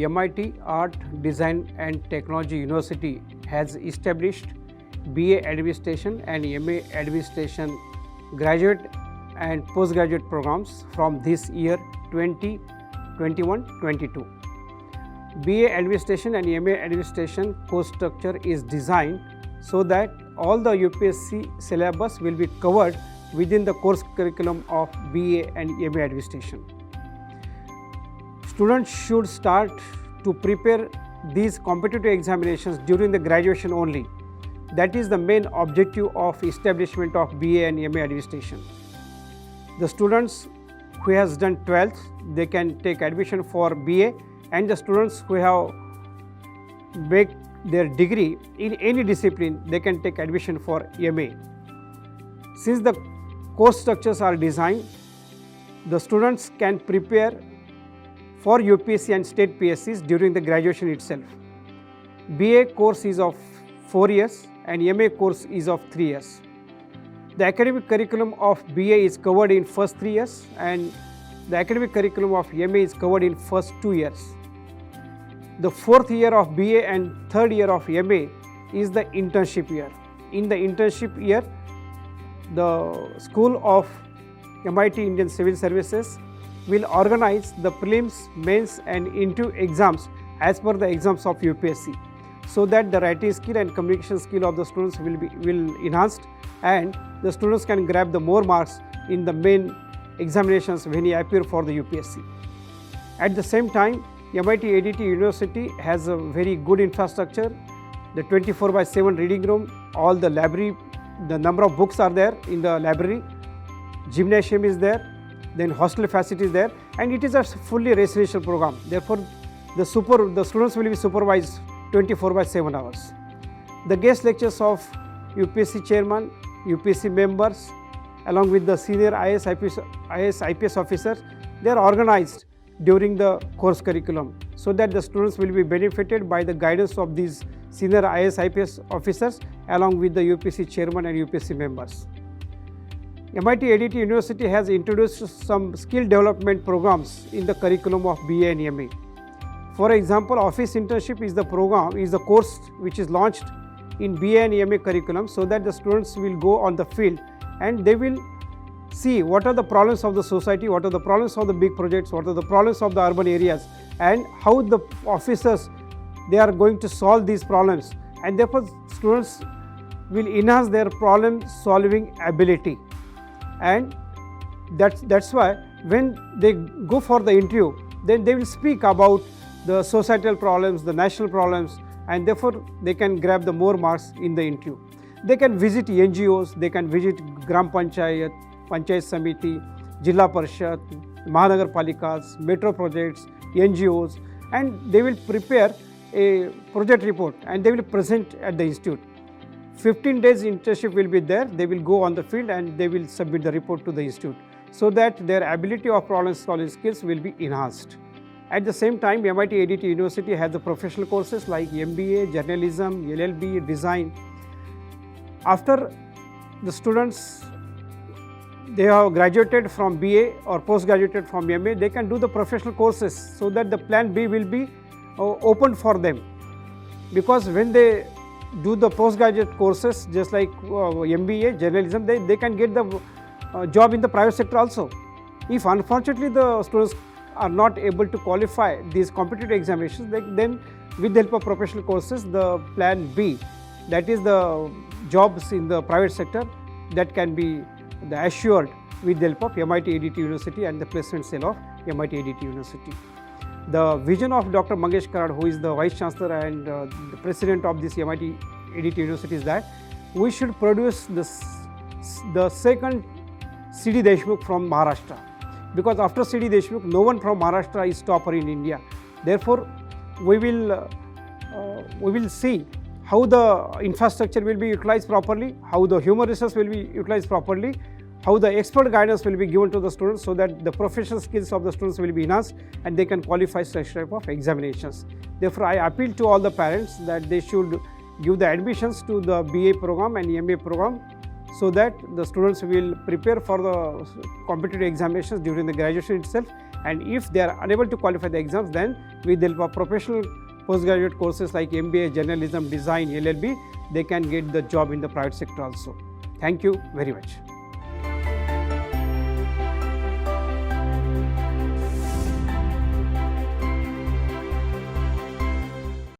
MIT Art, Design and Technology University has established BA Administration and MA Administration graduate and postgraduate programs from this year 2021-22. BA Administration and MA Administration course structure is designed so that all the UPSC syllabus will be covered within the course curriculum of BA and MA Administration. Students should start to prepare these competitive examinations during the graduation only. That is the main objective of establishment of BA and MA Administration. The students who has done 12th, they can take admission for BA, and the students who have make their degree in any discipline, they can take admission for MA. Since the course structures are designed, the students can prepare for UPSC and state PSCs during the graduation itself. BA course is of 4 years and MA course is of 3 years. The academic curriculum of BA is covered in first 3 years and the academic curriculum of MA is covered in first 2 years. The 4th year of BA and 3rd year of MA is the internship year. In the internship year, the School of MIT Indian Civil Services will organize the prelims, mains and interview exams as per the exams of UPSC, so that the writing skill and communication skill of the students will enhanced and the students can grab the more marks in the main examinations when they appear for the UPSC. At the same time, MIT ADT University has a very good infrastructure, the 24/7 reading room, all the library, the number of books are there in the library, gymnasium is there, then hostel facilities there, and it is a fully residential program. Therefore, the students will be supervised 24/7 hours. The guest lectures of UPSC chairman, UPSC members, along with the senior IAS, IPS officers, they are organized during the course curriculum, so that the students will be benefited by the guidance of these senior IAS, IPS officers along with the UPSC chairman and UPSC members. MIT ADT University has introduced some skill development programs in the curriculum of BA and MA. For example, office internship is the course which is launched in BA and MA curriculum, so that the students will go on the field and they will see what are the problems of the society, what are the problems of the big projects, what are the problems of the urban areas, and how the officers they are going to solve these problems, and therefore students will enhance their problem solving ability. And that's why when they go for the interview, then they will speak about the societal problems, the national problems, and therefore they can grab the more marks in the interview. They can visit NGOs, they can visit Gram Panchayat, Panchayat Samiti, Jilla Parishad, Mahanagar Palikas, metro projects, NGOs, and they will prepare a project report and they will present at the institute. 15 days internship will be there, they will go on the field and they will submit the report to the institute, so that their ability of problem solving skills will be enhanced. At the same time, MIT ADT University has the professional courses like MBA, journalism, LLB, design. After the students they have graduated from BA or post-graduated from MA, they can do the professional courses, so that the plan B will be opened for them. Because when they do the postgraduate courses, just like MBA, journalism, they can get the job in the private sector also. If unfortunately the students are not able to qualify these competitive examinations, then with the help of professional courses, the plan B, that is the jobs in the private sector, that can be assured with the help of MIT ADT University and the placement cell of MIT ADT University. The vision of Dr. Mangesh Karad, who is the Vice Chancellor and the President of this MIT ADT University, is that we should produce the second C.D. Deshmukh from Maharashtra. Because after C.D. Deshmukh, no one from Maharashtra is topper in India. Therefore, we will see how the infrastructure will be utilized properly, how the human resource will be utilized properly, how the expert guidance will be given to the students, so that the professional skills of the students will be enhanced and they can qualify such type of examinations. Therefore, I appeal to all the parents that they should give the admissions to the BA program and MA program, so that the students will prepare for the competitive examinations during the graduation itself, And if they are unable to qualify the exams, then with the help of professional postgraduate courses like MBA, journalism, design, LLB, they can get the job in the private sector also. Thank you very much.